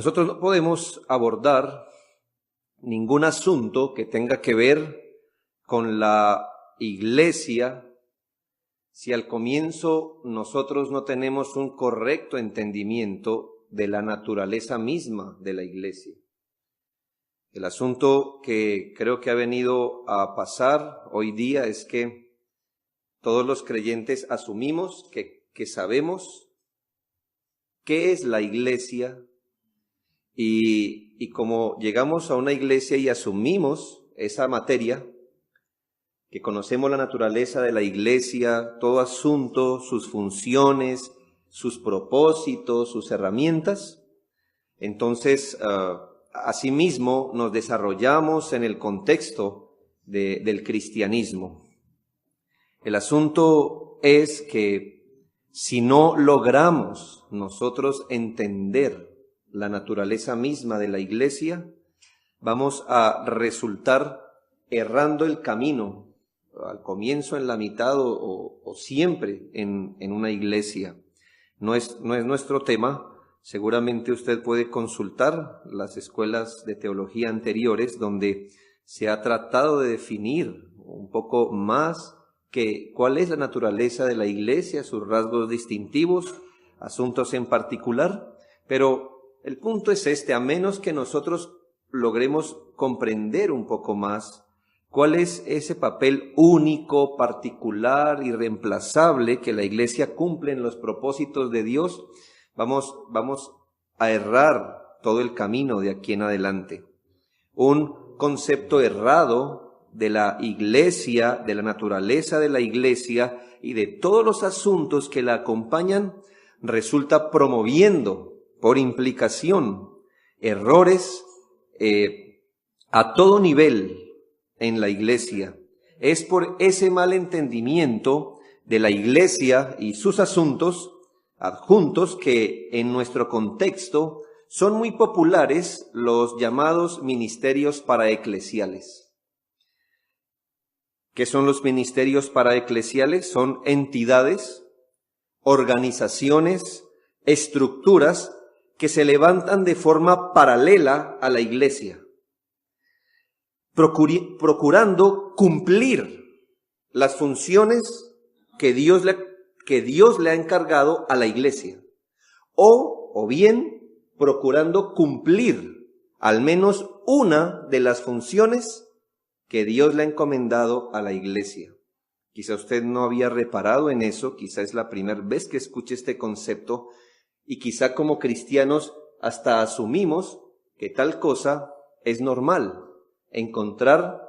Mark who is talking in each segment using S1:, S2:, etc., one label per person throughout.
S1: Nosotros no podemos abordar ningún asunto que tenga que ver con la iglesia si al comienzo nosotros no tenemos un correcto entendimiento de la naturaleza misma de la iglesia. El asunto que creo que ha venido a pasar hoy día es que todos los creyentes asumimos que sabemos qué es la iglesia y como llegamos a una iglesia y asumimos esa materia, que conocemos la naturaleza de la iglesia, todo asunto, sus funciones, sus propósitos, sus herramientas, entonces asimismo nos desarrollamos en el contexto del cristianismo. El asunto es que si no logramos nosotros entender la naturaleza misma de la iglesia, vamos a resultar errando el camino al comienzo, en la mitad o siempre en una iglesia. No es nuestro tema. Seguramente usted puede consultar las escuelas de teología anteriores donde se ha tratado de definir un poco más cuál es la naturaleza de la iglesia, sus rasgos distintivos, asuntos en particular, pero el punto es este: a menos que nosotros logremos comprender un poco más cuál es ese papel único, particular, irreemplazable que la iglesia cumple en los propósitos de Dios, vamos a errar todo el camino de aquí en adelante. Un concepto errado de la iglesia, de la naturaleza de la iglesia y de todos los asuntos que la acompañan, resulta promoviendo, por implicación, errores a todo nivel en la iglesia. Es por ese mal entendimiento de la iglesia y sus asuntos adjuntos que en nuestro contexto son muy populares los llamados ministerios paraeclesiales. ¿Qué son los ministerios paraeclesiales? Son entidades, organizaciones, estructuras que se levantan de forma paralela a la iglesia, procurando cumplir las funciones que Dios le ha encargado a la iglesia, o bien procurando cumplir al menos una de las funciones que Dios le ha encomendado a la iglesia. Quizá usted no había reparado en eso, quizá es la primera vez que escuche este concepto, y quizá como cristianos hasta asumimos que tal cosa es normal, encontrar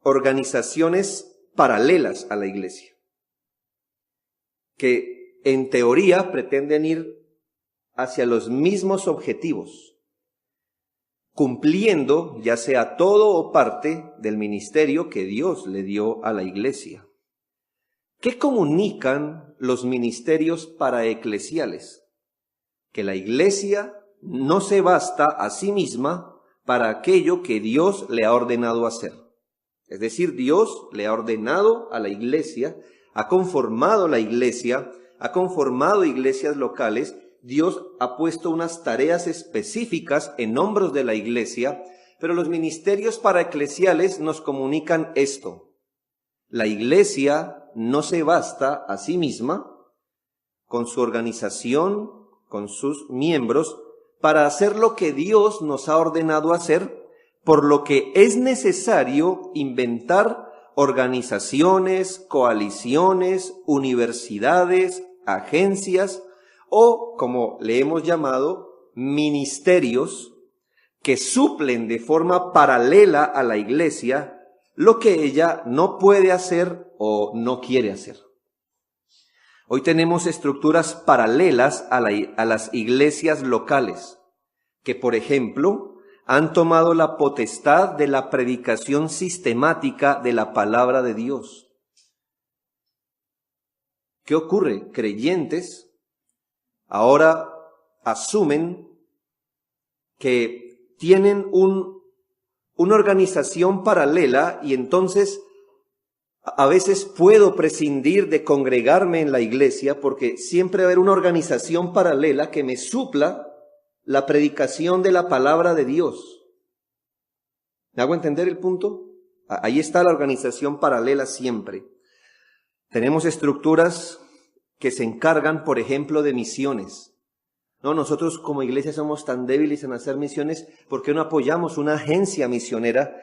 S1: organizaciones paralelas a la iglesia, que en teoría pretenden ir hacia los mismos objetivos, cumpliendo ya sea todo o parte del ministerio que Dios le dio a la iglesia. ¿Qué comunican los ministerios paraeclesiales? Que la iglesia no se basta a sí misma para aquello que Dios le ha ordenado hacer. Es decir, Dios le ha ordenado a la iglesia, ha conformado la iglesia, ha conformado iglesias locales. Dios ha puesto unas tareas específicas en hombros de la iglesia, pero los ministerios paraeclesiales nos comunican esto: la iglesia no se basta a sí misma con su organización, con sus miembros, para hacer lo que Dios nos ha ordenado hacer, por lo que es necesario inventar organizaciones, coaliciones, universidades, agencias, o, como le hemos llamado, ministerios que suplen de forma paralela a la iglesia lo que ella no puede hacer o no quiere hacer. Hoy tenemos estructuras paralelas a las iglesias locales, que por ejemplo han tomado la potestad de la predicación sistemática de la palabra de Dios. ¿Qué ocurre? Creyentes ahora asumen que tienen una organización paralela y entonces a veces puedo prescindir de congregarme en la iglesia porque siempre va a haber una organización paralela que me supla la predicación de la palabra de Dios. ¿Me hago entender el punto? Ahí está la organización paralela siempre. Tenemos estructuras que se encargan, por ejemplo, de misiones. No, nosotros como iglesia somos tan débiles en hacer misiones, ¿por qué no apoyamos una agencia misionera?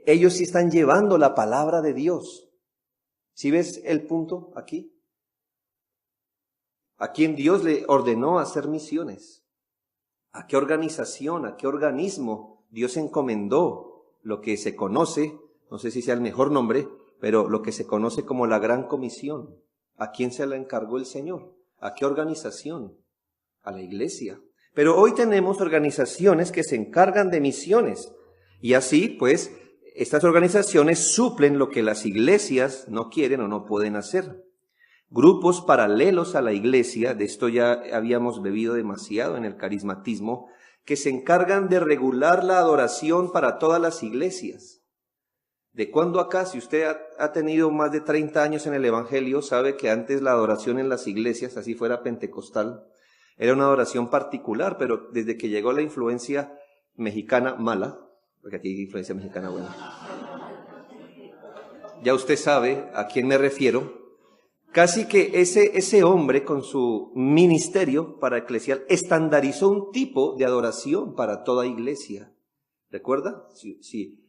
S1: Ellos sí están llevando la palabra de Dios. ¿Sí ves el punto aquí? ¿A quién Dios le ordenó hacer misiones? ¿A qué organización, a qué organismo Dios encomendó lo que se conoce, no sé si sea el mejor nombre, pero lo que se conoce como la Gran Comisión? ¿A quién se la encargó el Señor? ¿A qué organización? A la iglesia. Pero hoy tenemos organizaciones que se encargan de misiones. Y así, pues, estas organizaciones suplen lo que las iglesias no quieren o no pueden hacer. Grupos paralelos a la iglesia, de esto ya habíamos bebido demasiado en el carismatismo, que se encargan de regular la adoración para todas las iglesias. ¿De cuándo acá? Si usted ha tenido más de 30 años en el Evangelio, sabe que antes la adoración en las iglesias, así fuera pentecostal, era una adoración particular, pero desde que llegó la influencia mexicana mala, porque aquí hay influencia mexicana buena, ya usted sabe a quién me refiero, casi que ese hombre con su ministerio para eclesial estandarizó un tipo de adoración para toda iglesia. ¿Recuerda? Sí.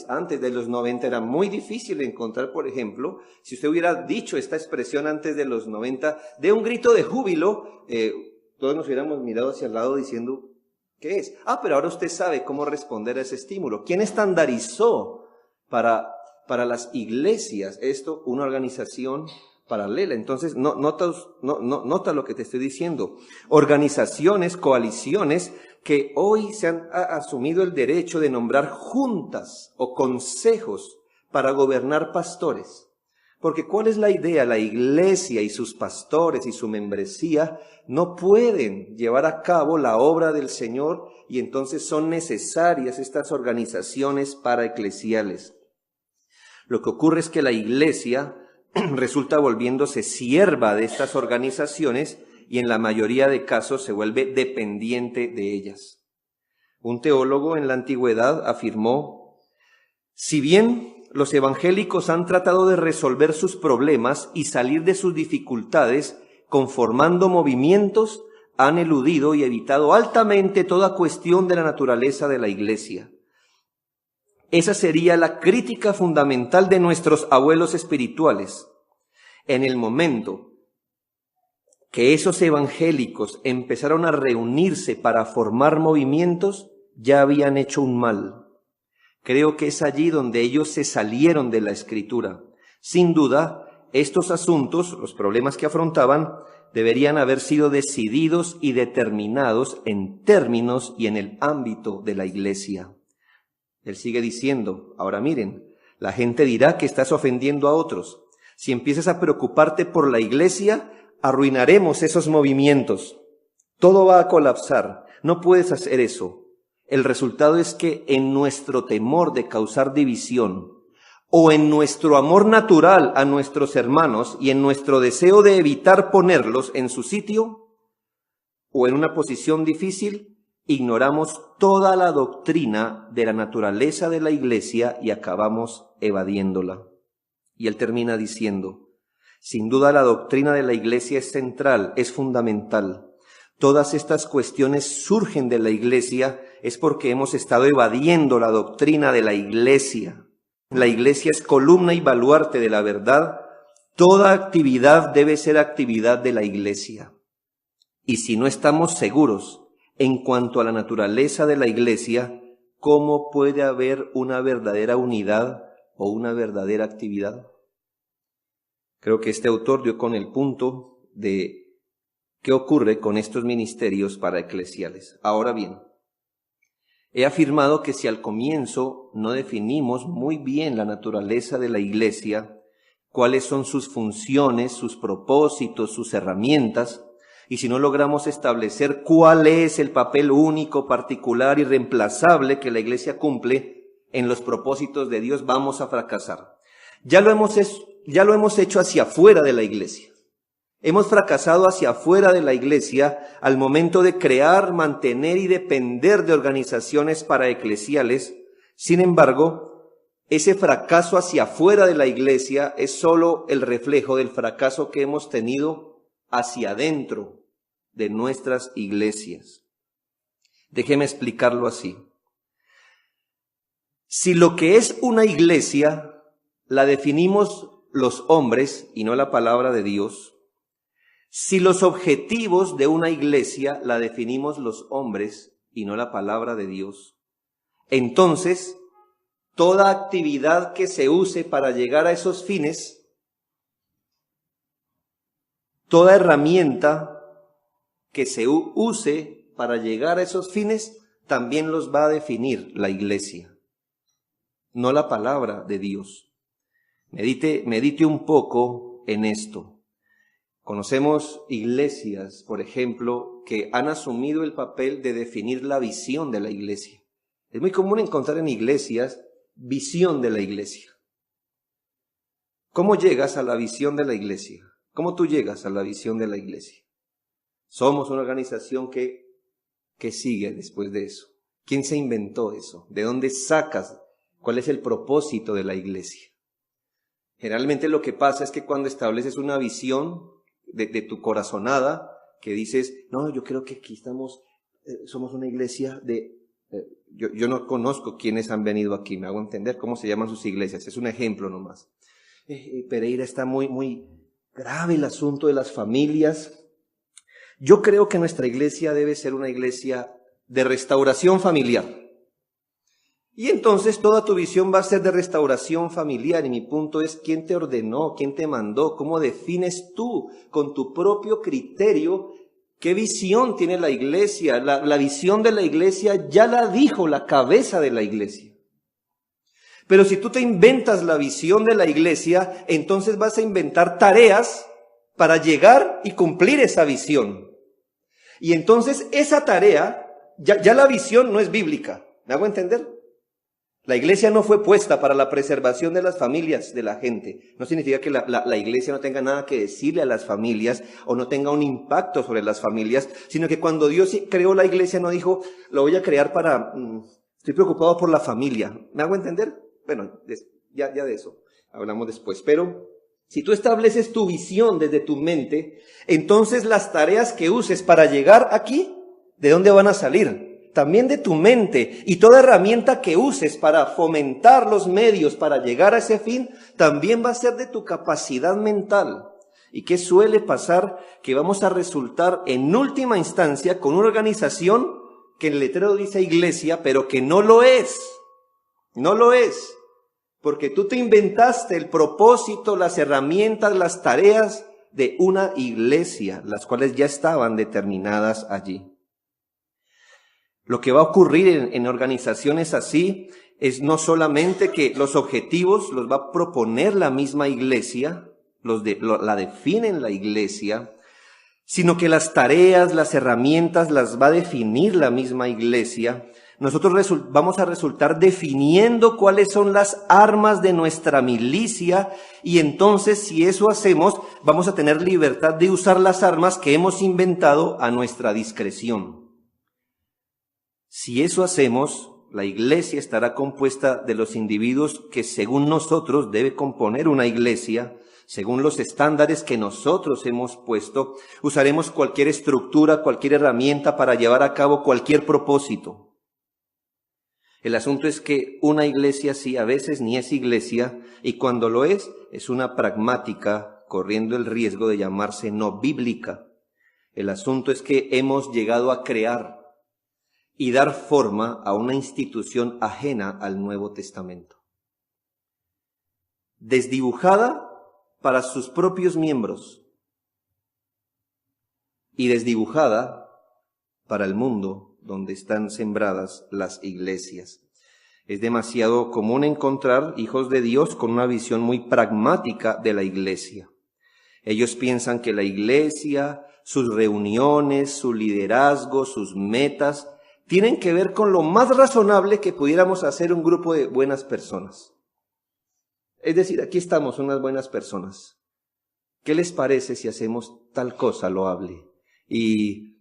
S1: Antes de los 90 era muy difícil encontrar, por ejemplo, si usted hubiera dicho esta expresión antes de los 90, de un grito de júbilo, todos nos hubiéramos mirado hacia el lado diciendo, ¿qué es? Pero ahora usted sabe cómo responder a ese estímulo. ¿Quién estandarizó para las iglesias esto? Una organización paralela. Entonces, nota lo que te estoy diciendo. Organizaciones, coaliciones, que hoy se han asumido el derecho de nombrar juntas o consejos para gobernar pastores. Porque ¿cuál es la idea? La iglesia y sus pastores y su membresía no pueden llevar a cabo la obra del Señor y entonces son necesarias estas organizaciones paraeclesiales. Lo que ocurre es que la iglesia resulta volviéndose sierva de estas organizaciones y en la mayoría de casos se vuelve dependiente de ellas. Un teólogo en la antigüedad afirmó, si bien los evangélicos han tratado de resolver sus problemas y salir de sus dificultades conformando movimientos, han eludido y evitado altamente toda cuestión de la naturaleza de la iglesia. Esa sería la crítica fundamental de nuestros abuelos espirituales. En el momento que esos evangélicos empezaron a reunirse para formar movimientos, ya habían hecho un mal. Creo que es allí donde ellos se salieron de la Escritura. Sin duda, estos asuntos, los problemas que afrontaban, deberían haber sido decididos y determinados en términos y en el ámbito de la iglesia. Él sigue diciendo, ahora miren, la gente dirá que estás ofendiendo a otros. Si empiezas a preocuparte por la iglesia, arruinaremos esos movimientos. Todo va a colapsar. No puedes hacer eso. El resultado es que en nuestro temor de causar división o en nuestro amor natural a nuestros hermanos y en nuestro deseo de evitar ponerlos en su sitio o en una posición difícil, ignoramos toda la doctrina de la naturaleza de la iglesia y acabamos evadiéndola. Y él termina diciendo, sin duda la doctrina de la iglesia es central, es fundamental. Todas estas cuestiones surgen de la iglesia, es porque hemos estado evadiendo la doctrina de la iglesia. La iglesia es columna y baluarte de la verdad. Toda actividad debe ser actividad de la iglesia. Y si no estamos seguros en cuanto a la naturaleza de la iglesia, ¿cómo puede haber una verdadera unidad o una verdadera actividad? Creo que este autor dio con el punto de qué ocurre con estos ministerios paraeclesiales. Ahora bien, he afirmado que si al comienzo no definimos muy bien la naturaleza de la iglesia, cuáles son sus funciones, sus propósitos, sus herramientas, y si no logramos establecer cuál es el papel único, particular y reemplazable que la iglesia cumple en los propósitos de Dios, vamos a fracasar. Ya lo hemos hecho hacia afuera de la iglesia. Hemos fracasado hacia afuera de la iglesia al momento de crear, mantener y depender de organizaciones paraeclesiales. Sin embargo, ese fracaso hacia afuera de la iglesia es solo el reflejo del fracaso que hemos tenido hacia adentro de nuestras iglesias. Déjeme explicarlo así. Si lo que es una iglesia la definimos los hombres y no la palabra de Dios, si los objetivos de una iglesia la definimos los hombres y no la palabra de Dios, entonces toda actividad que se use para llegar a esos fines, toda herramienta que se use para llegar a esos fines, también los va a definir la iglesia, no la palabra de Dios. Medite un poco en esto. Conocemos iglesias, por ejemplo, que han asumido el papel de definir la visión de la iglesia. Es muy común encontrar en iglesias visión de la iglesia. ¿Cómo llegas a la visión de la iglesia? ¿Cómo tú llegas a la visión de la iglesia? Somos una organización que sigue después de eso. ¿Quién se inventó eso? ¿De dónde sacas? ¿Cuál es el propósito de la iglesia? Generalmente lo que pasa es que cuando estableces una visión de tu corazonada, que dices, no, yo creo que aquí somos una iglesia yo no conozco quiénes han venido aquí, me hago entender cómo se llaman sus iglesias, es un ejemplo nomás. Pereira, está muy grave el asunto de las familias. Yo creo que nuestra iglesia debe ser una iglesia de restauración familiar. Y entonces toda tu visión va a ser de restauración familiar. Y mi punto es, ¿quién te ordenó? ¿Quién te mandó? ¿Cómo defines tú con tu propio criterio qué visión tiene la iglesia? La visión de la iglesia ya la dijo la cabeza de la iglesia. Pero si tú te inventas la visión de la iglesia, entonces vas a inventar tareas para llegar y cumplir esa visión. Y entonces esa tarea, ya la visión no es bíblica. ¿Me hago entender? La iglesia no fue puesta para la preservación de las familias de la gente. No significa que la iglesia no tenga nada que decirle a las familias o no tenga un impacto sobre las familias, sino que cuando Dios creó la iglesia no dijo, lo voy a crear estoy preocupado por la familia. ¿Me hago entender? Bueno, ya de eso hablamos después. Pero si tú estableces tu visión desde tu mente, entonces las tareas que uses para llegar aquí, ¿de dónde van a salir? También de tu mente. Y toda herramienta que uses para fomentar los medios para llegar a ese fin, también va a ser de tu capacidad mental. ¿Y qué suele pasar? Que vamos a resultar en última instancia con una organización que en el letrero dice iglesia, pero que no lo es. No lo es. Porque tú te inventaste el propósito, las herramientas, las tareas de una iglesia, las cuales ya estaban determinadas allí. Lo que va a ocurrir en organizaciones así es no solamente que los objetivos los va a proponer la misma iglesia, la definen la iglesia, sino que las tareas, las herramientas las va a definir la misma iglesia. Nosotros vamos a resultar definiendo cuáles son las armas de nuestra milicia y entonces si eso hacemos vamos a tener libertad de usar las armas que hemos inventado a nuestra discreción. Si eso hacemos, la iglesia estará compuesta de los individuos que según nosotros debe componer una iglesia, según los estándares que nosotros hemos puesto. Usaremos cualquier estructura, cualquier herramienta para llevar a cabo cualquier propósito. El asunto es que una iglesia así a veces ni es iglesia y cuando lo es una pragmática corriendo el riesgo de llamarse no bíblica. El asunto es que hemos llegado a crear y dar forma a una institución ajena al Nuevo Testamento. Desdibujada para sus propios miembros y desdibujada para el mundo donde están sembradas las iglesias. Es demasiado común encontrar hijos de Dios con una visión muy pragmática de la iglesia. Ellos piensan que la iglesia, sus reuniones, su liderazgo, sus metas, tienen que ver con lo más razonable que pudiéramos hacer un grupo de buenas personas. Es decir, aquí estamos unas buenas personas. ¿qué les parece si hacemos tal cosa loable? Y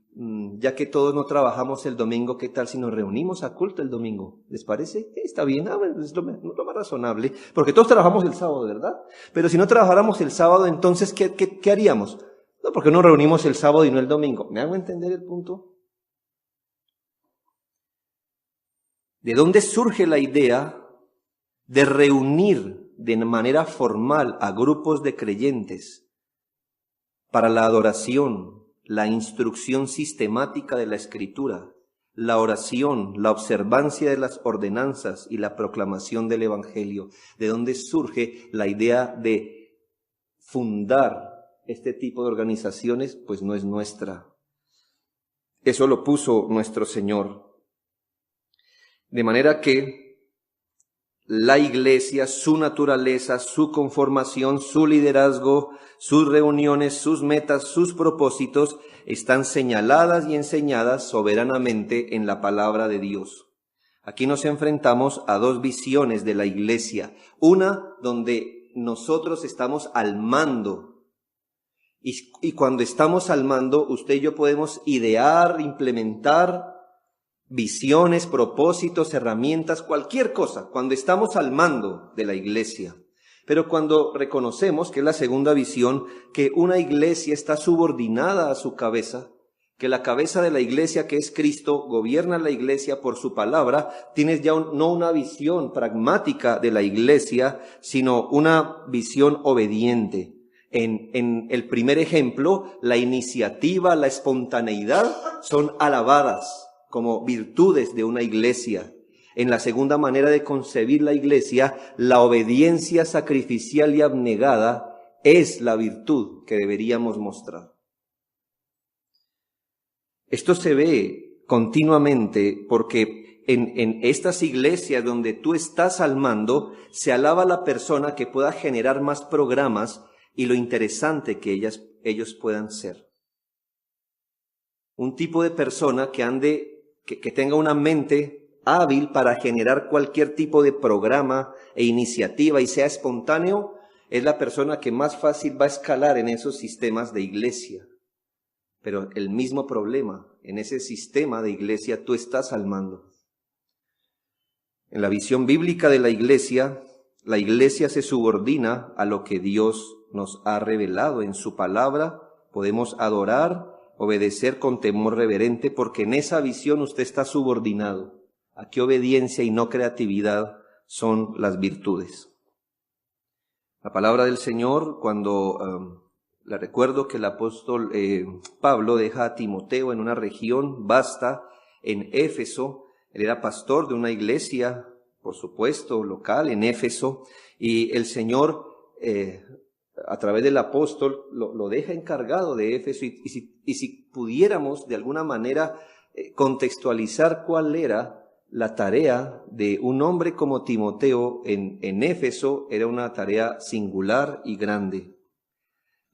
S1: ya que todos no trabajamos el domingo, ¿qué tal si nos reunimos a culto el domingo? ¿Les parece? Está bien, bueno, es lo más razonable, porque todos trabajamos el sábado, ¿verdad? Pero si no trabajáramos el sábado, entonces, ¿qué haríamos? No, porque nos reunimos el sábado y no el domingo. ¿Me hago entender el punto? ¿De dónde surge la idea de reunir de manera formal a grupos de creyentes para la adoración, la instrucción sistemática de la Escritura, la oración, la observancia de las ordenanzas y la proclamación del Evangelio? ¿De dónde surge la idea de fundar este tipo de organizaciones? Pues no es nuestra. Eso lo puso nuestro Señor. De manera que la iglesia, su naturaleza, su conformación, su liderazgo, sus reuniones, sus metas, sus propósitos están señaladas y enseñadas soberanamente en la palabra de Dios. Aquí nos enfrentamos a dos visiones de la iglesia. Una donde nosotros estamos al mando. Y cuando estamos al mando, usted y yo podemos idear, implementar visiones, propósitos, herramientas, cualquier cosa, cuando estamos al mando de la iglesia. Pero cuando reconocemos, que es la segunda visión, que una iglesia está subordinada a su cabeza, que la cabeza de la iglesia, que es Cristo, gobierna la iglesia por su palabra, tienes ya no una visión pragmática de la iglesia, sino una visión obediente. En el primer ejemplo, la iniciativa, la espontaneidad son alabadas como virtudes de una iglesia. En la segunda manera de concebir la iglesia, la obediencia sacrificial y abnegada es la virtud que deberíamos mostrar. Esto se ve continuamente porque en estas iglesias donde tú estás al mando, se alaba a la persona que pueda generar más programas y lo interesante que ellos puedan ser. Un tipo de persona que tenga una mente hábil para generar cualquier tipo de programa e iniciativa y sea espontáneo, es la persona que más fácil va a escalar en esos sistemas de iglesia. Pero el mismo problema, en ese sistema de iglesia tú estás al mando. En la visión bíblica de la iglesia se subordina a lo que Dios nos ha revelado en su palabra. Podemos adorar, obedecer con temor reverente, porque en esa visión usted está subordinado. Aquí obediencia y no creatividad son las virtudes. La palabra del Señor, cuando le recuerdo que el apóstol Pablo deja a Timoteo en una región vasta, en Éfeso. Él era pastor de una iglesia, por supuesto, local en Éfeso, y el Señor a través del apóstol lo deja encargado de Éfeso, y si pudiéramos de alguna manera contextualizar cuál era la tarea de un hombre como Timoteo en Éfeso, era una tarea singular y grande.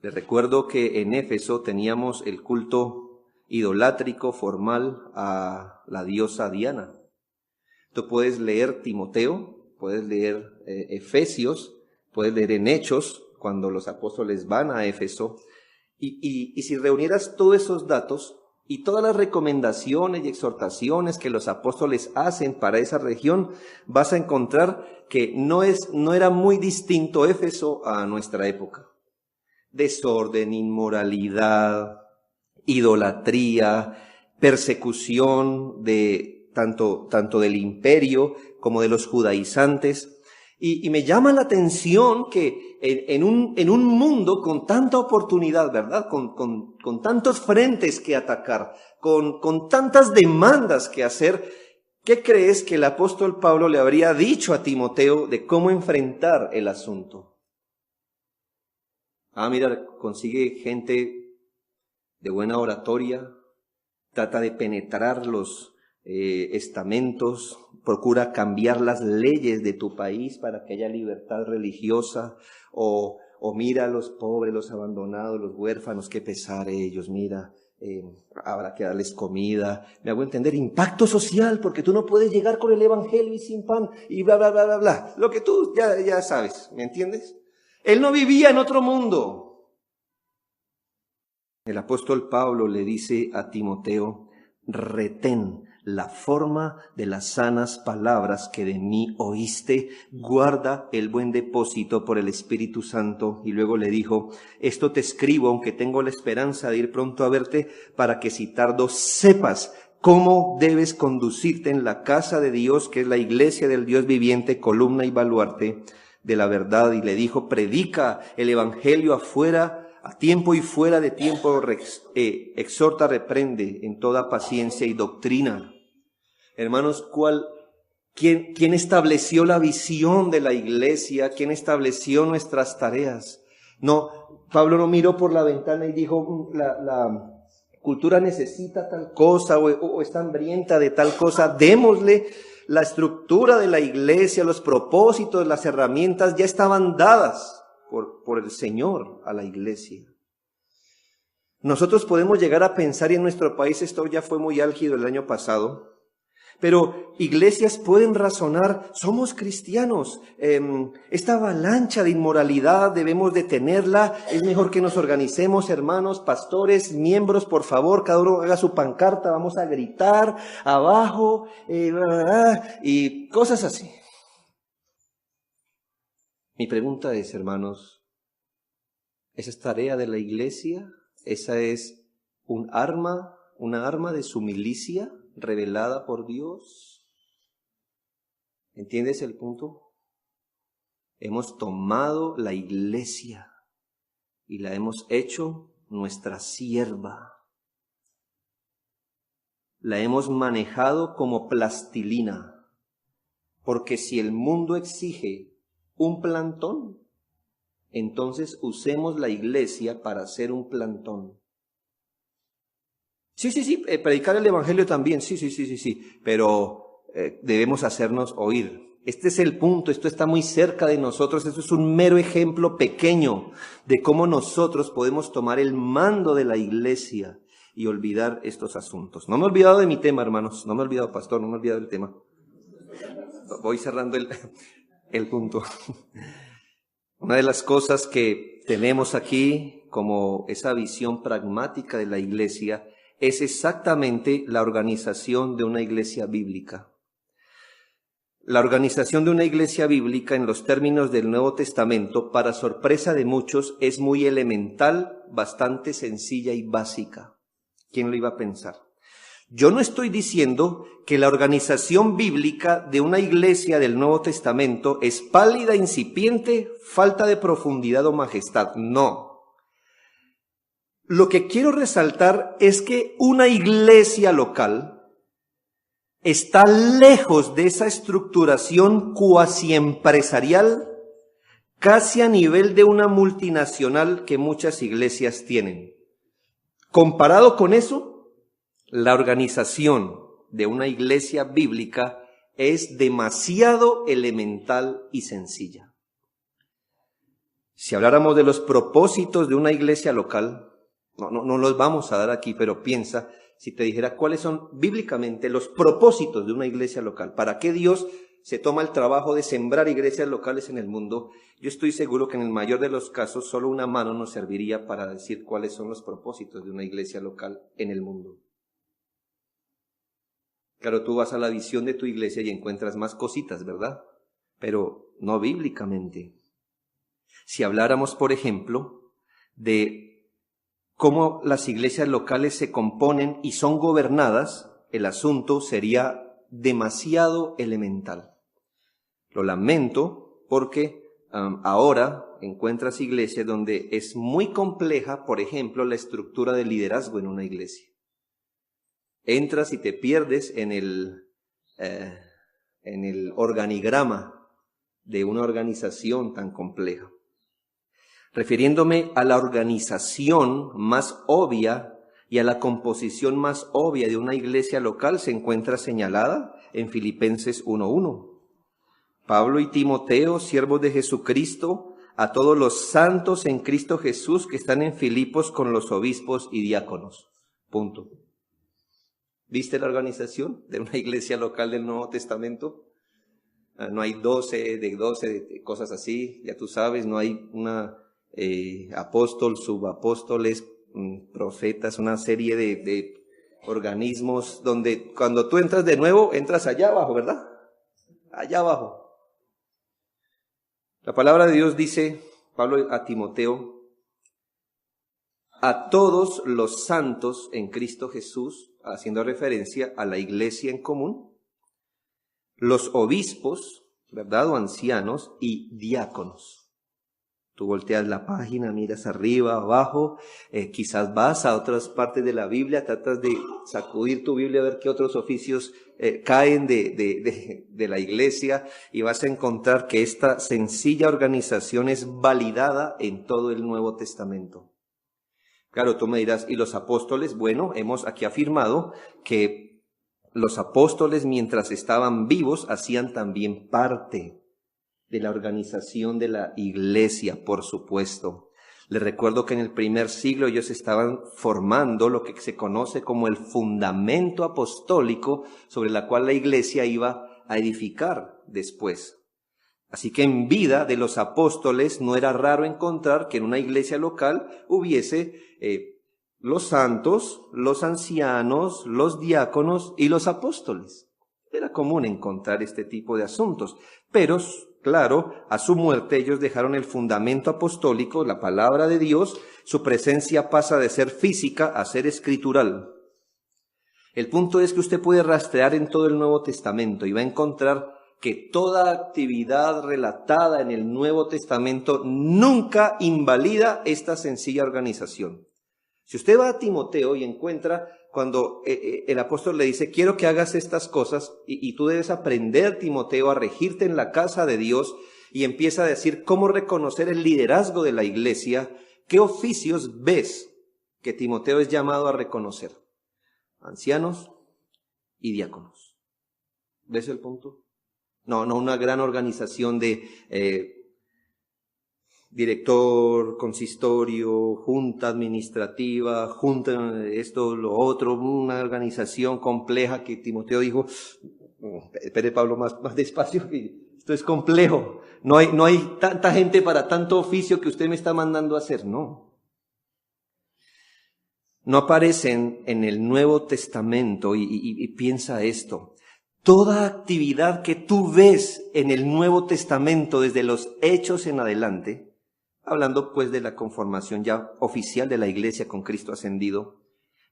S1: Les recuerdo que en Éfeso teníamos el culto idolátrico formal a la diosa Diana. Tú puedes leer Timoteo, puedes leer Efesios, puedes leer en Hechos, cuando los apóstoles van a Éfeso, y si reunieras todos esos datos y todas las recomendaciones y exhortaciones que los apóstoles hacen para esa región, vas a encontrar que no era muy distinto Éfeso a nuestra época. Desorden, inmoralidad, idolatría, persecución de tanto del imperio como de los judaizantes. Y me llama la atención que en un mundo con tanta oportunidad, ¿verdad? Con tantos frentes que atacar, con tantas demandas que hacer, ¿qué crees que el apóstol Pablo le habría dicho a Timoteo de cómo enfrentar el asunto? Mira, consigue gente de buena oratoria, trata de penetrar los estamentos, procura cambiar las leyes de tu país para que haya libertad religiosa, o mira a los pobres, los abandonados, los huérfanos, qué pesar ellos, mira, habrá que darles comida. Me hago entender, impacto social, porque tú no puedes llegar con el evangelio y sin pan, y bla, bla, bla, bla, bla. Lo que tú ya sabes, ¿me entiendes? Él no vivía en otro mundo. El apóstol Pablo le dice a Timoteo: retén la forma de las sanas palabras que de mí oíste, guarda el buen depósito por el Espíritu Santo. Y luego le dijo: esto te escribo, aunque tengo la esperanza de ir pronto a verte, para que si tardo sepas cómo debes conducirte en la casa de Dios, que es la iglesia del Dios viviente, columna y baluarte de la verdad. Y le dijo: predica el evangelio afuera, a tiempo y fuera de tiempo, exhorta, reprende en toda paciencia y doctrina. Hermanos, ¿quién estableció la visión de la iglesia? ¿Quién estableció nuestras tareas? No, Pablo no miró por la ventana y dijo: la cultura necesita tal cosa o está hambrienta de tal cosa, démosle. La estructura de la iglesia, los propósitos, las herramientas ya estaban dadas por el Señor a la iglesia. Nosotros podemos llegar a pensar, y en nuestro país esto ya fue muy álgido el año pasado, pero iglesias pueden razonar: somos cristianos, esta avalancha de inmoralidad debemos detenerla, es mejor que nos organicemos, hermanos, pastores, miembros, por favor, cada uno haga su pancarta, vamos a gritar abajo, y cosas así. Mi pregunta es, hermanos, ¿esa es tarea de la iglesia? ¿Esa es una arma de su milicia revelada por Dios? ¿Entiendes el punto? Hemos tomado la iglesia y la hemos hecho nuestra sierva. La hemos manejado como plastilina, porque si el mundo exige un plantón, entonces usemos la iglesia para hacer un plantón. Sí, predicar el evangelio también, sí, pero debemos hacernos oír. Este es el punto, esto está muy cerca de nosotros, esto es un mero ejemplo pequeño de cómo nosotros podemos tomar el mando de la iglesia y olvidar estos asuntos. No me he olvidado de mi tema, hermanos, no me he olvidado, pastor, no me he olvidado del tema. Voy cerrando el punto. Una de las cosas que tenemos aquí como esa visión pragmática de la iglesia es exactamente la organización de una iglesia bíblica. La organización de una iglesia bíblica en los términos del Nuevo Testamento, para sorpresa de muchos, es muy elemental, bastante sencilla y básica. ¿Quién lo iba a pensar? Yo no estoy diciendo que la organización bíblica de una iglesia del Nuevo Testamento es pálida, incipiente, falta de profundidad o majestad. No. Lo que quiero resaltar es que una iglesia local está lejos de esa estructuración cuasi empresarial, casi a nivel de una multinacional que muchas iglesias tienen. Comparado con eso, la organización de una iglesia bíblica es demasiado elemental y sencilla. Si habláramos de los propósitos de una iglesia local, no los vamos a dar aquí, pero piensa, si te dijera cuáles son bíblicamente los propósitos de una iglesia local, ¿para qué Dios se toma el trabajo de sembrar iglesias locales en el mundo? Yo estoy seguro que en el mayor de los casos solo una mano nos serviría para decir cuáles son los propósitos de una iglesia local en el mundo. Claro, tú vas a la visión de tu iglesia y encuentras más cositas, ¿verdad? Pero no bíblicamente. Si habláramos, por ejemplo, de cómo las iglesias locales se componen y son gobernadas, el asunto sería demasiado elemental. Lo lamento porque ahora encuentras iglesias donde es muy compleja, por ejemplo, la estructura de liderazgo en una iglesia. Entras y te pierdes en el organigrama de una organización tan compleja. Refiriéndome a la organización más obvia y a la composición más obvia de una iglesia local, se encuentra señalada en Filipenses 1:1. Pablo y Timoteo, siervos de Jesucristo, a todos los santos en Cristo Jesús que están en Filipos con los obispos y diáconos. Punto. ¿Viste la organización de una iglesia local del Nuevo Testamento? No hay 12 de cosas así, ya tú sabes, no hay una apóstol, subapóstoles, profetas, una serie de organismos donde cuando tú entras de nuevo, entras allá abajo, ¿verdad? Allá abajo. La palabra de Dios dice, Pablo a Timoteo, a todos los santos en Cristo Jesús, haciendo referencia a la iglesia en común, los obispos, ¿verdad? O ancianos y diáconos. Tú volteas la página, miras arriba, abajo, quizás vas a otras partes de la Biblia, tratas de sacudir tu Biblia a ver qué otros oficios caen de la iglesia y vas a encontrar que esta sencilla organización es validada en todo el Nuevo Testamento. Claro, tú me dirás, ¿y los apóstoles? Bueno, hemos aquí afirmado que los apóstoles mientras estaban vivos hacían también parte de la organización de la iglesia, por supuesto. Les recuerdo que en el primer siglo ellos estaban formando lo que se conoce como el fundamento apostólico sobre la cual la iglesia iba a edificar después. Así que en vida de los apóstoles no era raro encontrar que en una iglesia local hubiese los santos, los ancianos, los diáconos y los apóstoles. Era común encontrar este tipo de asuntos, pero claro, a su muerte ellos dejaron el fundamento apostólico, la palabra de Dios, su presencia pasa de ser física a ser escritural. El punto es que usted puede rastrear en todo el Nuevo Testamento y va a encontrar que toda actividad relatada en el Nuevo Testamento nunca invalida esta sencilla organización. Si usted va a Timoteo y encuentra cuando el apóstol le dice, quiero que hagas estas cosas, y tú debes aprender, Timoteo, a regirte en la casa de Dios, y empieza a decir cómo reconocer el liderazgo de la iglesia, ¿qué oficios ves que Timoteo es llamado a reconocer? Ancianos y diáconos. ¿Ves el punto? No una gran organización de director, consistorio, junta administrativa, junta esto, lo otro, una organización compleja que Timoteo dijo, espere Pablo más despacio, esto es complejo, no hay tanta gente para tanto oficio que usted me está mandando a hacer, no. No aparecen en el Nuevo Testamento y piensa esto. Toda actividad que tú ves en el Nuevo Testamento desde los Hechos en adelante, hablando pues de la conformación ya oficial de la iglesia con Cristo ascendido,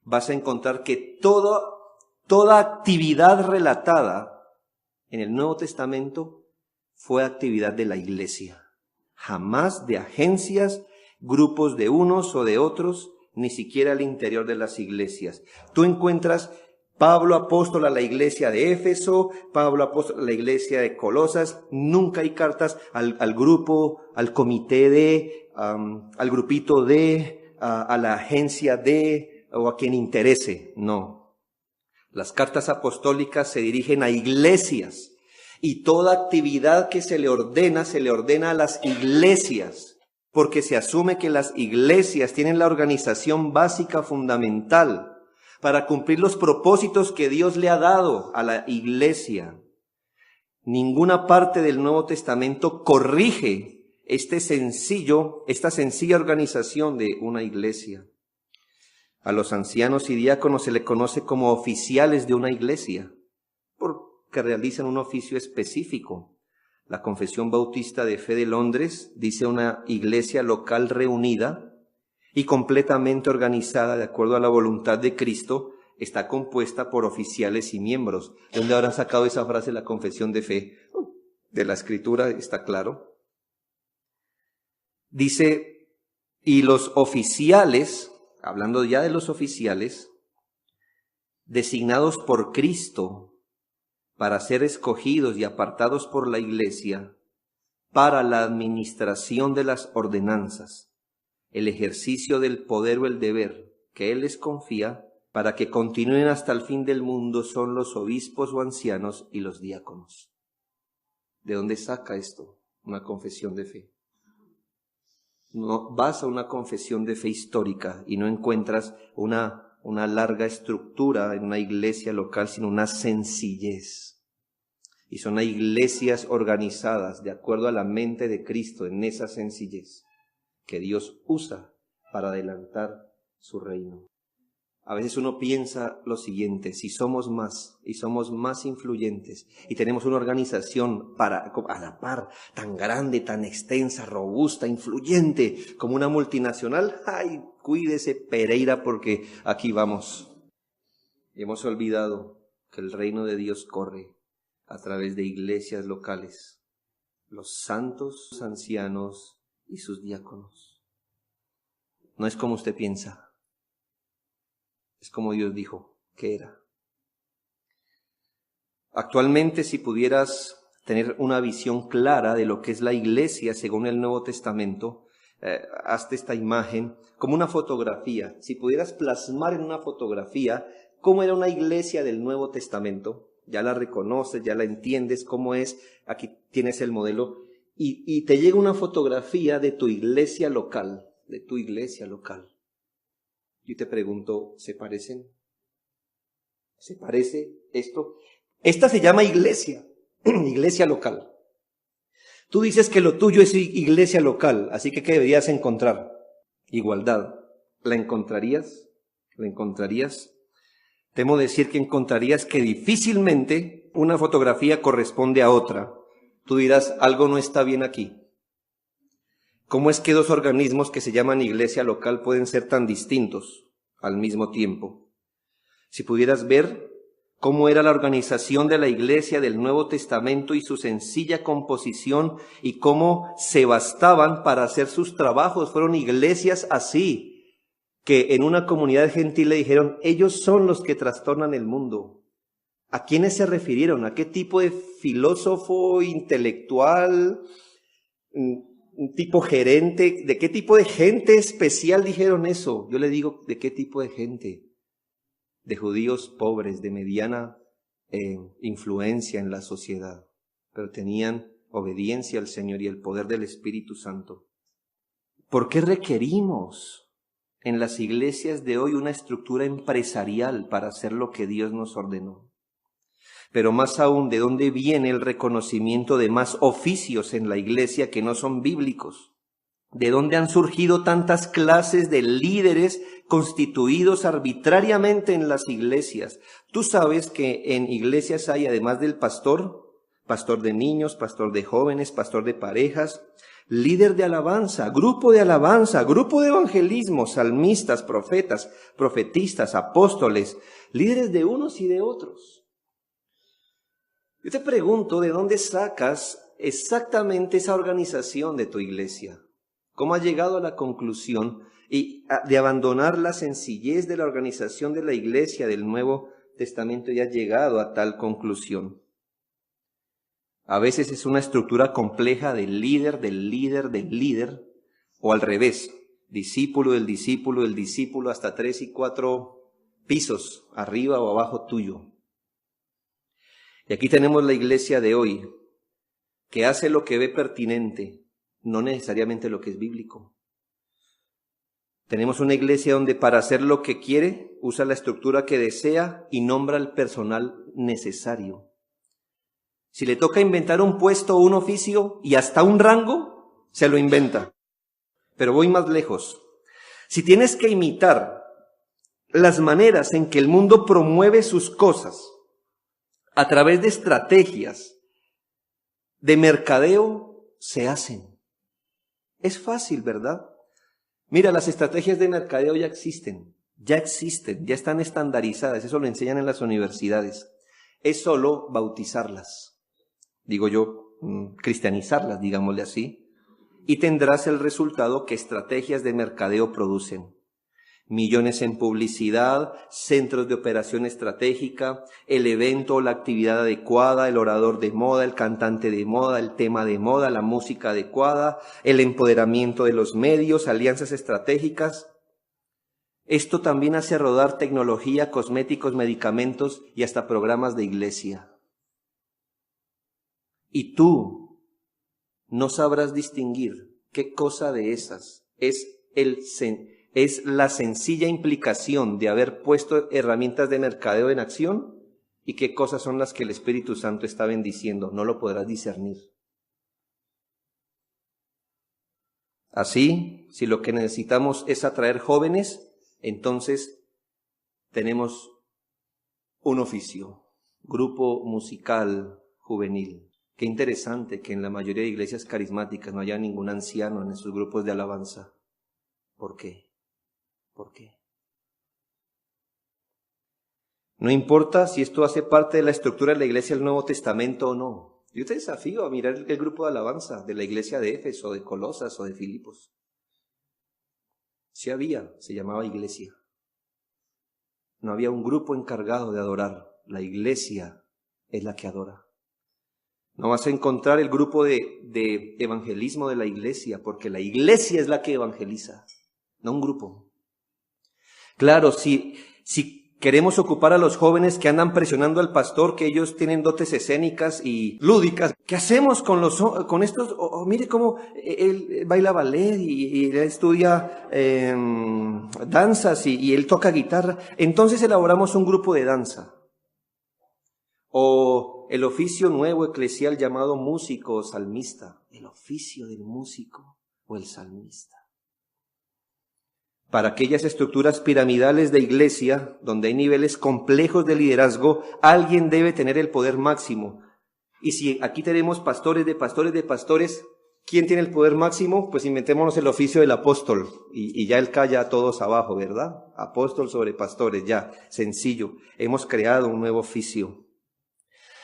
S1: vas a encontrar que toda actividad relatada en el Nuevo Testamento fue actividad de la iglesia. Jamás de agencias, grupos de unos o de otros, ni siquiera al interior de las iglesias. Tú encuentras Pablo apóstol a la iglesia de Éfeso, Pablo apóstol a la iglesia de Colosas, nunca hay cartas al grupo, al comité de, al grupito de, a la agencia de, o a quien interese, no. Las cartas apostólicas se dirigen a iglesias y toda actividad que se le ordena a las iglesias, porque se asume que las iglesias tienen la organización básica fundamental para cumplir los propósitos que Dios le ha dado a la iglesia. Ninguna parte del Nuevo Testamento corrige esta sencilla organización de una iglesia. A los ancianos y diáconos se le conoce como oficiales de una iglesia, porque realizan un oficio específico. La Confesión Bautista de Fe de Londres dice una iglesia local reunida y completamente organizada de acuerdo a la voluntad de Cristo, está compuesta por oficiales y miembros. ¿De dónde habrán sacado esa frase, la confesión de fe? De la Escritura, está claro. Dice, y los oficiales, hablando ya de los oficiales, designados por Cristo para ser escogidos y apartados por la iglesia para la administración de las ordenanzas, el ejercicio del poder o el deber que Él les confía para que continúen hasta el fin del mundo, son los obispos o ancianos y los diáconos. ¿De dónde saca esto? Una confesión de fe. No vas a una confesión de fe histórica y no encuentras una larga estructura en una iglesia local, sino una sencillez. Y son iglesias organizadas de acuerdo a la mente de Cristo en esa sencillez que Dios usa para adelantar su reino. A veces uno piensa lo siguiente: si somos más y somos más influyentes y tenemos una organización a la par, tan grande, tan extensa, robusta, influyente como una multinacional, ¡ay, cuídese Pereira porque aquí vamos! Y hemos olvidado que el reino de Dios corre a través de iglesias locales, los santos, los ancianos y sus diáconos. No es como usted piensa. Es como Dios dijo que era. Actualmente, si pudieras tener una visión clara de lo que es la iglesia según el Nuevo Testamento, hazte esta imagen como una fotografía. Si pudieras plasmar en una fotografía cómo era una iglesia del Nuevo Testamento, ya la reconoces, ya la entiendes cómo es, aquí tienes el modelo, y te llega una fotografía de tu iglesia local, Yo te pregunto, ¿se parecen? ¿Se parece esto? Esta se llama iglesia, iglesia local. Tú dices que lo tuyo es iglesia local, así que ¿qué deberías encontrar? Igualdad. ¿La encontrarías? ¿La encontrarías? Temo decir que encontrarías que difícilmente una fotografía corresponde a otra. Tú dirás, algo no está bien aquí. ¿Cómo es que dos organismos que se llaman iglesia local pueden ser tan distintos al mismo tiempo? Si pudieras ver cómo era la organización de la iglesia del Nuevo Testamento y su sencilla composición y cómo se bastaban para hacer sus trabajos, fueron iglesias así, que en una comunidad gentil le dijeron, ellos son los que trastornan el mundo. ¿A quiénes se refirieron? ¿A qué tipo de filósofo, intelectual, un tipo gerente? ¿De qué tipo de gente especial dijeron eso? Yo le digo, ¿de qué tipo de gente? De judíos pobres, de mediana influencia en la sociedad, pero tenían obediencia al Señor y el poder del Espíritu Santo. ¿Por qué requerimos en las iglesias de hoy una estructura empresarial para hacer lo que Dios nos ordenó? Pero más aún, ¿de dónde viene el reconocimiento de más oficios en la iglesia que no son bíblicos? ¿De dónde han surgido tantas clases de líderes constituidos arbitrariamente en las iglesias? Tú sabes que en iglesias hay, además del pastor, pastor de niños, pastor de jóvenes, pastor de parejas, líder de alabanza, grupo de evangelismo, salmistas, profetas, profetistas, apóstoles, líderes de unos y de otros. Yo te pregunto, ¿de dónde sacas exactamente esa organización de tu iglesia? ¿Cómo has llegado a la conclusión de abandonar la sencillez de la organización de la iglesia del Nuevo Testamento y has llegado a tal conclusión? A veces es una estructura compleja del líder, o al revés, discípulo del discípulo, hasta 3 y 4 pisos, arriba o abajo tuyo. Y aquí tenemos la iglesia de hoy, que hace lo que ve pertinente, no necesariamente lo que es bíblico. Tenemos una iglesia donde para hacer lo que quiere, usa la estructura que desea y nombra el personal necesario. Si le toca inventar un puesto o un oficio y hasta un rango, se lo inventa. Pero voy más lejos. Si tienes que imitar las maneras en que el mundo promueve sus cosas a través de estrategias de mercadeo, se hacen. Es fácil, ¿verdad? Mira, las estrategias de mercadeo ya existen, ya están estandarizadas, eso lo enseñan en las universidades. Es solo bautizarlas, digo yo, cristianizarlas, digámosle así, y tendrás el resultado que estrategias de mercadeo producen. Millones en publicidad, centros de operación estratégica, el evento o la actividad adecuada, el orador de moda, el cantante de moda, el tema de moda, la música adecuada, el empoderamiento de los medios, alianzas estratégicas. Esto también hace rodar tecnología, cosméticos, medicamentos y hasta programas de iglesia. Y tú no sabrás distinguir qué cosa de esas es la sencilla implicación de haber puesto herramientas de mercadeo en acción y qué cosas son las que el Espíritu Santo está bendiciendo. No lo podrás discernir. Así, si lo que necesitamos es atraer jóvenes, entonces tenemos un oficio, grupo musical juvenil. Qué interesante que en la mayoría de iglesias carismáticas no haya ningún anciano en esos grupos de alabanza. ¿Por qué? ¿Por qué? No importa si esto hace parte de la estructura de la iglesia del Nuevo Testamento o no. Yo te desafío a mirar el grupo de alabanza de la iglesia de Éfeso, de Colosas o de Filipos. Sí había, se llamaba iglesia. No había un grupo encargado de adorar. La iglesia es la que adora. No vas a encontrar el grupo de evangelismo de la iglesia, porque la iglesia es la que evangeliza, no un grupo. Claro, si queremos ocupar a los jóvenes que andan presionando al pastor, que ellos tienen dotes escénicas y lúdicas, ¿qué hacemos con estos? Mire cómo él baila ballet y él estudia danzas y él toca guitarra. Entonces elaboramos un grupo de danza. O el oficio nuevo eclesial llamado músico o salmista. El oficio del músico o el salmista. Para aquellas estructuras piramidales de iglesia, donde hay niveles complejos de liderazgo, alguien debe tener el poder máximo. Y si aquí tenemos pastores, ¿quién tiene el poder máximo? Pues inventémonos el oficio del apóstol, y ya él calla a todos abajo, ¿verdad? Apóstol sobre pastores, ya, sencillo. Hemos creado un nuevo oficio.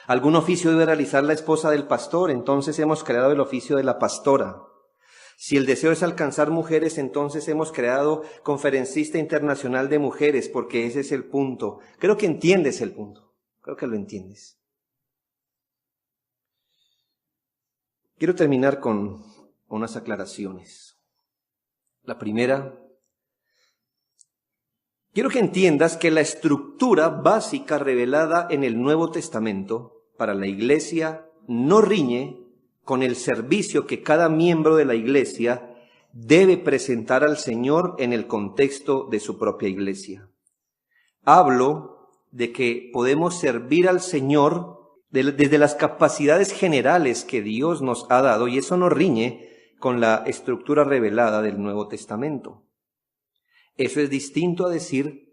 S1: Algún oficio debe realizar la esposa del pastor, entonces hemos creado el oficio de la pastora. Si el deseo es alcanzar mujeres, entonces hemos creado conferencista internacional de mujeres, porque ese es el punto. Creo que entiendes el punto. Creo que lo entiendes. Quiero terminar con unas aclaraciones. La primera, quiero que entiendas que la estructura básica revelada en el Nuevo Testamento para la iglesia no riñe con el servicio que cada miembro de la iglesia debe presentar al Señor en el contexto de su propia iglesia. Hablo de que podemos servir al Señor desde las capacidades generales que Dios nos ha dado, y eso no riñe con la estructura revelada del Nuevo Testamento. Eso es distinto a decir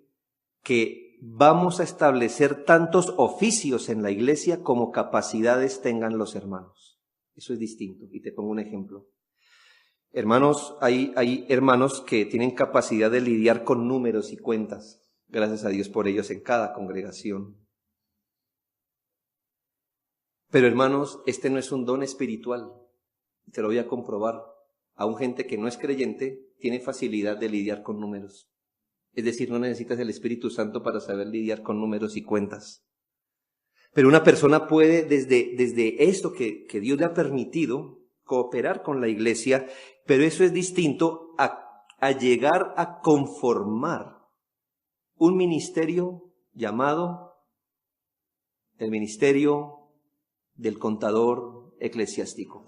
S1: que vamos a establecer tantos oficios en la iglesia como capacidades tengan los hermanos. Eso es distinto. Y te pongo un ejemplo. Hermanos, hay hermanos que tienen capacidad de lidiar con números y cuentas. Gracias a Dios por ellos en cada congregación. Pero hermanos, este no es un don espiritual. Te lo voy a comprobar. Aún gente que no es creyente tiene facilidad de lidiar con números. Es decir, no necesitas el Espíritu Santo para saber lidiar con números y cuentas. Pero una persona puede, desde esto que Dios le ha permitido, cooperar con la iglesia, pero eso es distinto a llegar a conformar un ministerio llamado el ministerio del contador eclesiástico.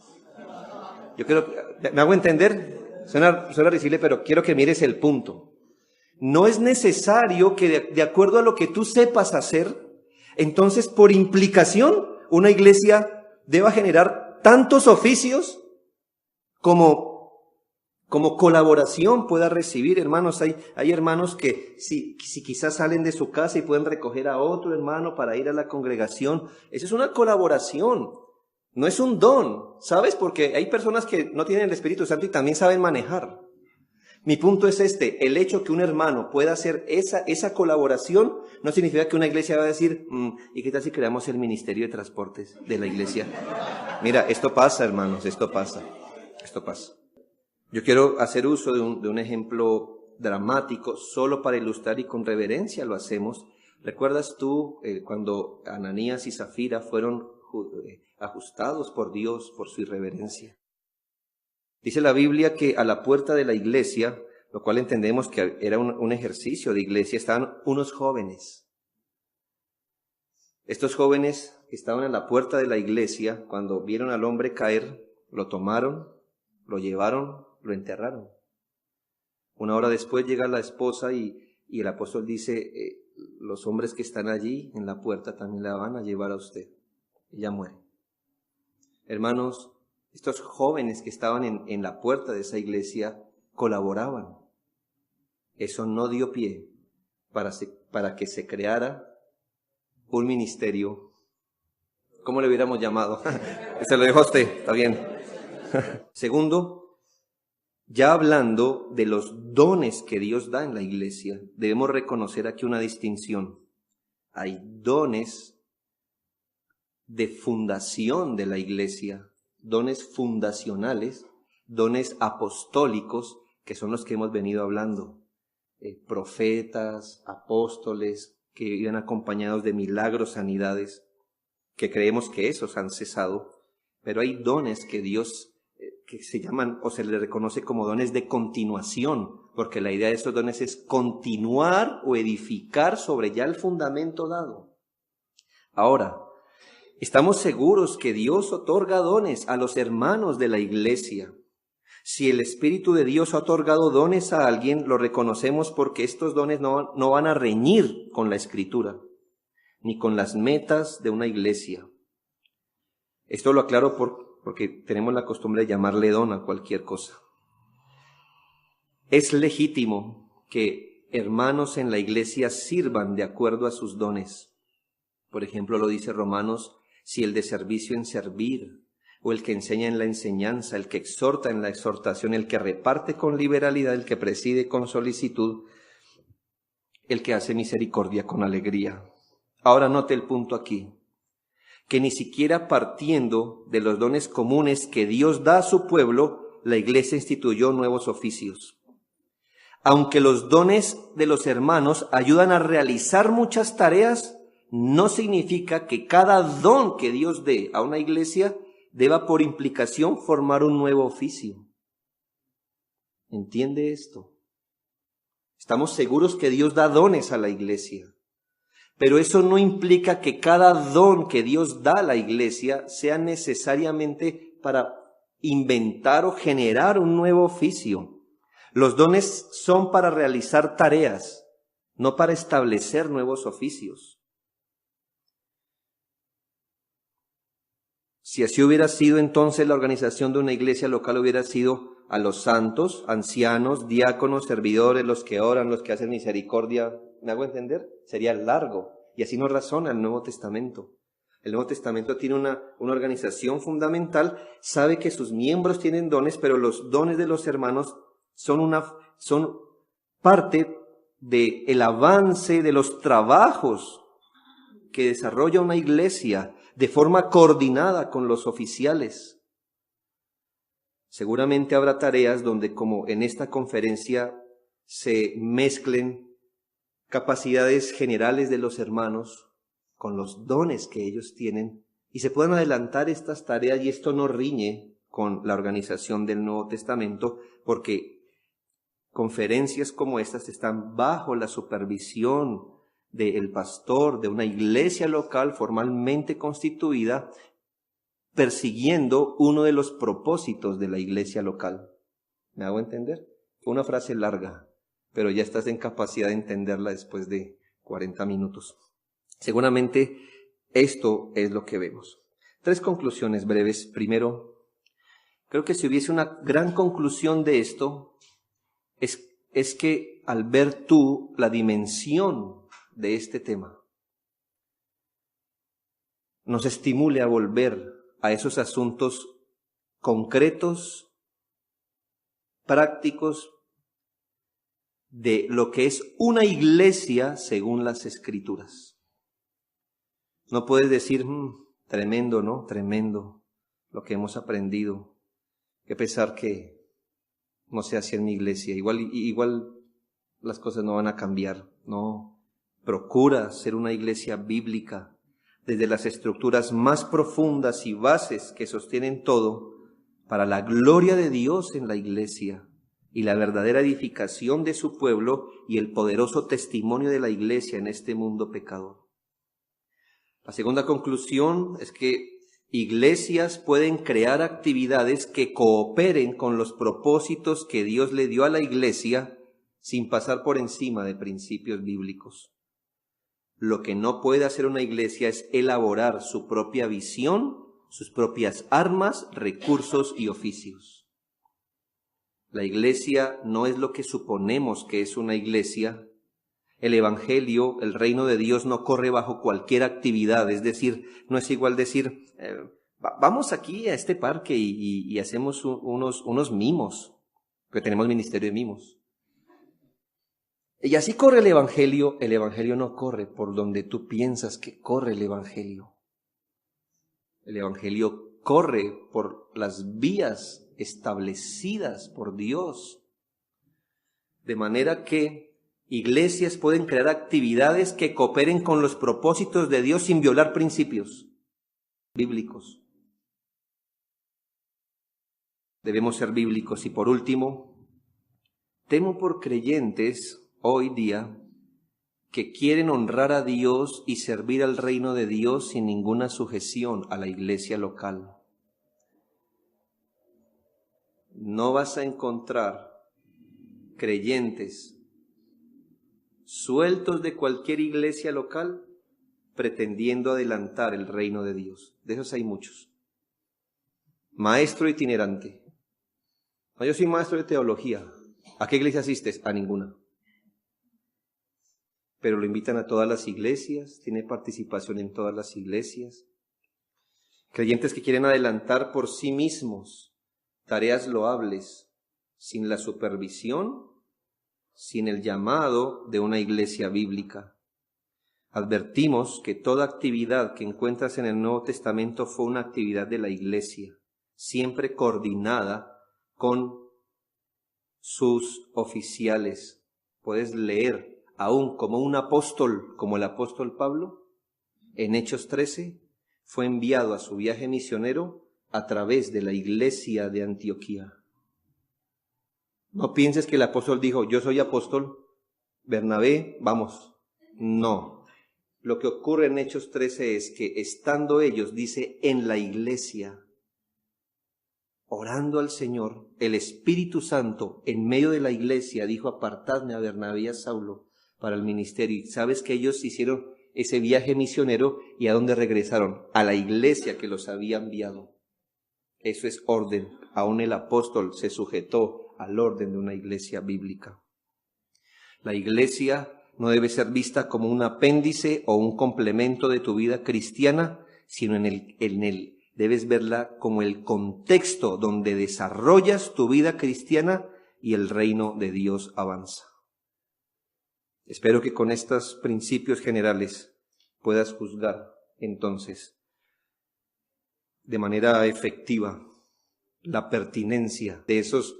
S1: Yo quiero, ¿me hago entender? Suena risible, pero quiero que mires el punto. No es necesario que de acuerdo a lo que tú sepas hacer, entonces por implicación una iglesia deba generar tantos oficios como colaboración pueda recibir. Hermanos, hay hermanos que si quizás salen de su casa y pueden recoger a otro hermano para ir a la congregación. Eso es una colaboración, no es un don, ¿sabes? Porque hay personas que no tienen el Espíritu Santo y también saben manejar. Mi punto es el hecho que un hermano pueda hacer esa colaboración no significa que una iglesia va a decir, ¿y qué tal si creamos el ministerio de transportes de la iglesia? Mira, esto pasa, hermanos, esto pasa. Yo quiero hacer uso de un ejemplo dramático solo para ilustrar y con reverencia lo hacemos. ¿Recuerdas tú cuando Ananías y Zafira fueron ajustados por Dios por su irreverencia? Dice la Biblia que a la puerta de la iglesia, lo cual entendemos que era un ejercicio de iglesia, estaban unos jóvenes. Estos jóvenes que estaban a la puerta de la iglesia, cuando vieron al hombre caer, lo tomaron, lo llevaron, lo enterraron. Una hora después llega la esposa y el apóstol dice, los hombres que están allí en la puerta también la van a llevar a usted. Ella muere. Hermanos, estos jóvenes que estaban en la puerta de esa iglesia colaboraban. eso no dio pie para que se creara un ministerio. ¿Cómo le hubiéramos llamado? Se lo dejo a usted, está bien. Segundo, ya hablando de los dones que Dios da en la iglesia, debemos reconocer aquí una distinción. Hay dones de fundación de la iglesia, dones fundacionales, dones apostólicos, que son los que hemos venido hablando. Profetas, apóstoles, que iban acompañados de milagros, sanidades, que creemos que esos han cesado, pero hay dones que Dios, que se llaman o se les reconoce como dones de continuación, porque la idea de estos dones es continuar o edificar sobre ya el fundamento dado. Ahora, estamos seguros que Dios otorga dones a los hermanos de la iglesia. Si el Espíritu de Dios ha otorgado dones a alguien, lo reconocemos porque estos dones no van a reñir con la Escritura, ni con las metas de una iglesia. Esto lo aclaro porque tenemos la costumbre de llamarle don a cualquier cosa. Es legítimo que hermanos en la iglesia sirvan de acuerdo a sus dones. Por ejemplo, lo dice Romanos, si el de servicio en servir, o el que enseña en la enseñanza, el que exhorta en la exhortación, el que reparte con liberalidad, el que preside con solicitud, el que hace misericordia con alegría. Ahora note el punto aquí, que ni siquiera partiendo de los dones comunes que Dios da a su pueblo, la iglesia instituyó nuevos oficios. Aunque los dones de los hermanos ayudan a realizar muchas tareas, no significa que cada don que Dios dé a una iglesia deba por implicación formar un nuevo oficio. ¿Entiende esto? Estamos seguros que Dios da dones a la iglesia, pero eso no implica que cada don que Dios da a la iglesia sea necesariamente para inventar o generar un nuevo oficio. Los dones son para realizar tareas, no para establecer nuevos oficios. Si así hubiera sido, entonces la organización de una iglesia local hubiera sido a los santos, ancianos, diáconos, servidores, los que oran, los que hacen misericordia. ¿Me hago entender? Sería largo. Y así nos razona el Nuevo Testamento. El Nuevo Testamento tiene una organización fundamental, sabe que sus miembros tienen dones, pero los dones de los hermanos son parte del avance de los trabajos que desarrolla una iglesia de forma coordinada con los oficiales. Seguramente habrá tareas donde, como en esta conferencia, se mezclen capacidades generales de los hermanos con los dones que ellos tienen y se puedan adelantar estas tareas, y esto no riñe con la organización del Nuevo Testamento, porque conferencias como estas están bajo la supervisión del pastor de una iglesia local formalmente constituida, persiguiendo uno de los propósitos de la iglesia local. ¿Me hago entender? Fue una frase larga, pero ya estás en capacidad de entenderla después de 40 minutos. Seguramente esto es lo que vemos. 3 conclusiones breves. Primero, creo que si hubiese una gran conclusión de esto, es que al ver tú la dimensión de este tema, nos estimule a volver a esos asuntos concretos, prácticos, de lo que es una iglesia según las Escrituras. No puedes decir, tremendo, ¿no? Tremendo lo que hemos aprendido. Qué pesar que no sea así en mi iglesia. Igual las cosas no van a cambiar. No, procura ser una iglesia bíblica desde las estructuras más profundas y bases que sostienen todo para la gloria de Dios en la iglesia y la verdadera edificación de su pueblo y el poderoso testimonio de la iglesia en este mundo pecador. La segunda conclusión es que iglesias pueden crear actividades que cooperen con los propósitos que Dios le dio a la iglesia sin pasar por encima de principios bíblicos. Lo que no puede hacer una iglesia es elaborar su propia visión, sus propias armas, recursos y oficios. La iglesia no es lo que suponemos que es una iglesia. El evangelio, el reino de Dios no corre bajo cualquier actividad, es decir, no es igual decir, vamos aquí a este parque y hacemos unos mimos, que tenemos ministerio de mimos. Y así corre el evangelio no corre por donde tú piensas que corre el evangelio. El evangelio corre por las vías establecidas por Dios, de manera que iglesias pueden crear actividades que cooperen con los propósitos de Dios sin violar principios bíblicos. Debemos ser bíblicos. Y por último, temo por creyentes hoy día que quieren honrar a Dios y servir al reino de Dios sin ninguna sujeción a la iglesia local. No vas a encontrar creyentes sueltos de cualquier iglesia local pretendiendo adelantar el reino de Dios. De esos hay muchos. Maestro itinerante. No, yo soy maestro de teología. ¿A qué iglesia asistes? A ninguna. Pero lo invitan a todas las iglesias, tiene participación en todas las iglesias. Creyentes que quieren adelantar por sí mismos tareas loables, sin la supervisión, sin el llamado de una iglesia bíblica. Advertimos que toda actividad que encuentras en el Nuevo Testamento fue una actividad de la iglesia, siempre coordinada con sus oficiales. Puedes leer aún como un apóstol, como el apóstol Pablo, en Hechos 13, fue enviado a su viaje misionero a través de la iglesia de Antioquía. No pienses que el apóstol dijo, yo soy apóstol, Bernabé, vamos. No. Lo que ocurre en Hechos 13 es que estando ellos, dice, en la iglesia, orando al Señor, el Espíritu Santo en medio de la iglesia dijo, apartadme a Bernabé y a Saulo para el ministerio. Y sabes que ellos hicieron ese viaje misionero y ¿a dónde regresaron? A la iglesia que los había enviado. Eso es orden. Aún el apóstol se sujetó al orden de una iglesia bíblica. La iglesia no debe ser vista como un apéndice o un complemento de tu vida cristiana, sino debes verla como el contexto donde desarrollas tu vida cristiana y el reino de Dios avanza. Espero que con estos principios generales puedas juzgar entonces de manera efectiva la pertinencia de esos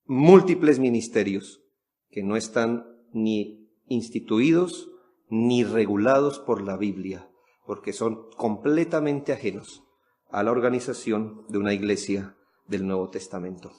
S1: múltiples ministerios que no están ni instituidos ni regulados por la Biblia, porque son completamente ajenos a la organización de una iglesia del Nuevo Testamento.